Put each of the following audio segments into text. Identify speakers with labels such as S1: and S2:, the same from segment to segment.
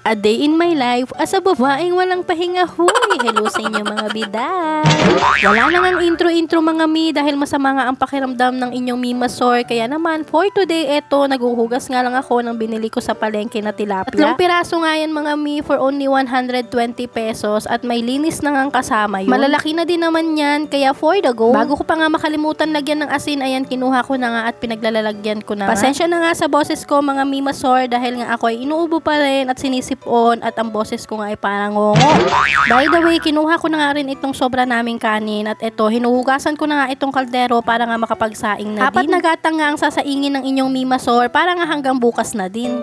S1: A day in my life as a babaeng walang pahinga. Huy, hello sa inyo mga biday. Wala na ngang intro-intro mga mi dahil masama nga ang pakiramdam ng inyong mimasor. Kaya naman for today eto, naghuhugas nga lang ako ng binili ko sa palengke na tilapia. 3 piraso nga yan mga mi for only 120 pesos at may linis na ngang kasama yun. Malalaki na din naman yan kaya for the go. Bago ko pa nga makalimutan lagyan ng asin, ayan kinuha ko na nga at pinaglalalagyan ko na. Pasensya na nga sa boses ko mga mimasor dahil nga ako ay inuubo pa rin at sinisipon at ang boses ko nga ay parang ngongo. By the way, kinuha ko na nga rin itong sobra naming kanin at ito, hinuhugasan ko na nga itong kaldero para nga makapagsaing na din. 4 na gatang nga ang sasaingin ng inyong mimasor para nga hanggang bukas na din.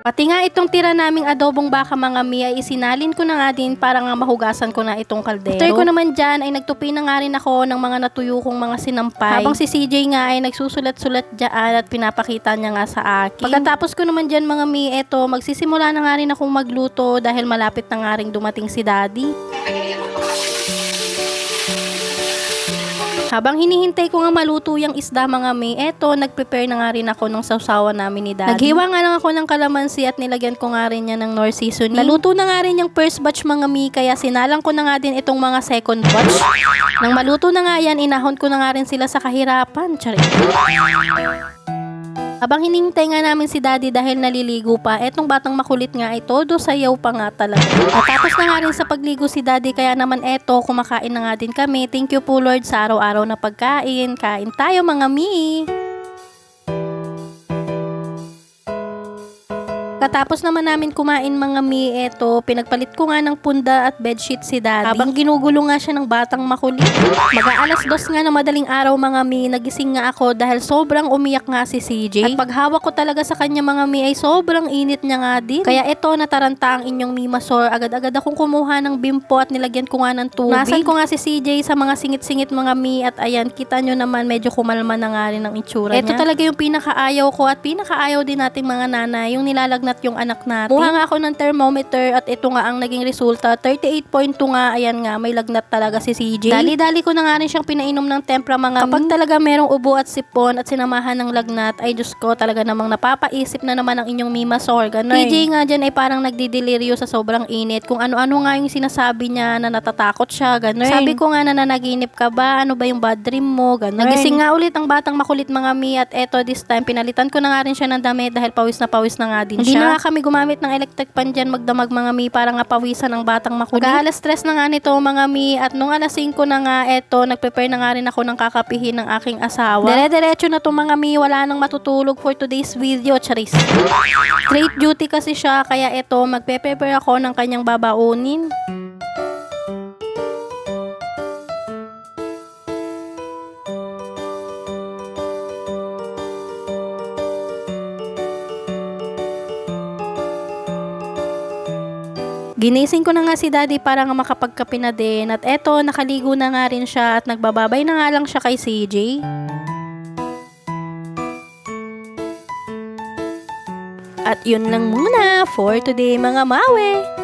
S1: Pati nga itong tira naming adobong baka mga mi ay isinalin ko na nga din para nga mahugasan ko na itong kaldero. After ko naman dyan ay nagtupi na nga rin ako ng mga natuyo kong mga sinampay. Habang si CJ nga ay nagsusulat-sulat dyan at pinapakita niya nga sa akin. Pagkatapos ko naman dyan mga mi, eto magsisimula na nga rin akong magluto dahil malapit na nga rin dumating si Daddy. Habang hinihintay ko nga maluto yung isda mga mi, eto nagprepare na nga rin ako ng sausawan namin ni Daddy. Naghiwa nga lang ako ng kalamansi at nilagyan ko nga rin niya ng Knorr seasoning. Naluto na nga rin yung first batch mga mi, kaya sinalang ko na nga din itong mga second batch. Nang maluto na nga yan, inahon ko na nga rin sila sa kahirapan. Charit. Habang hinihintay nga namin si Daddy dahil naliligo pa, etong batang makulit nga ay todo sayaw pa nga talaga. Natapos na nga rin sa pagligo si Daddy kaya naman eto, kumakain na nga din kami. Thank you po Lord sa araw-araw na pagkain. Kain tayo mga mi! Katapos naman namin kumain mga mi, eto, pinagpalit ko nga ng punda at bedsheet si Daddy. Habang ginugulo nga siya ng batang makulit. Mag-aalas 2 nga na madaling araw mga mi, nagising nga ako dahil sobrang umiyak nga si CJ. At paghawak ko talaga sa kanya mga mi ay sobrang init niya nga din. Kaya eto, nataranta ang inyong mimasor. Agad-agad akong kumuha ng bimpo at nilagyan ko nga ng tubig. Nasan ko nga si CJ sa mga singit-singit mga mi at ayan, kita nyo naman medyo kumalma na nga rin ang itsura niya. Eto talaga yung pinakaayaw ko at pinakaayaw din nating mga nanay, yung nilalagnat yung anak natin. Kuha nga ako ng thermometer at ito nga ang naging resulta. 38.2 nga, ayan nga, may lagnat talaga si CJ. Dali-dali ko na nga rin siyang pinainom ng tempra mga kapag talaga merong ubo at sipon at sinamahan ng lagnat, ay Diyos ko, talaga namang napapaisip na naman ang inyong mimasor. Gano'n. CJ nga dyan ay parang nagdideliryo sa sobrang init. Kung ano-ano nga yung sinasabi niya na natatakot siya, gano'n. Sabi ko nga na nananaginip ka ba? Ano ba yung bad dream mo? Gano'n. Nagising nga ulit ang batang makulit mga mi at eto this time, pinalitan ko na nga rin siya ng damit dahil pawis na nga din siya. Hindi na nga kami gumamit ng electric pan dyan magdamag mga mi para nga pawisan ng batang makulit. Mag-alas 3 na nga nito mga mi at nung alas 5 na nga eto, nagprepare na nga rin ako ng kakapihin ng aking asawa. Dire-diretso na to mga mi, wala nang matutulog for today's video, charis. Straight duty kasi siya kaya eto, magpe-prepare ako ng kanyang babaunin. Ginising ko na nga si Daddy para nga makapagkape na din at eto, nakaligo na nga rin siya at nagbababay na nga lang siya kay CJ. At yun lang muna for today mga mawe!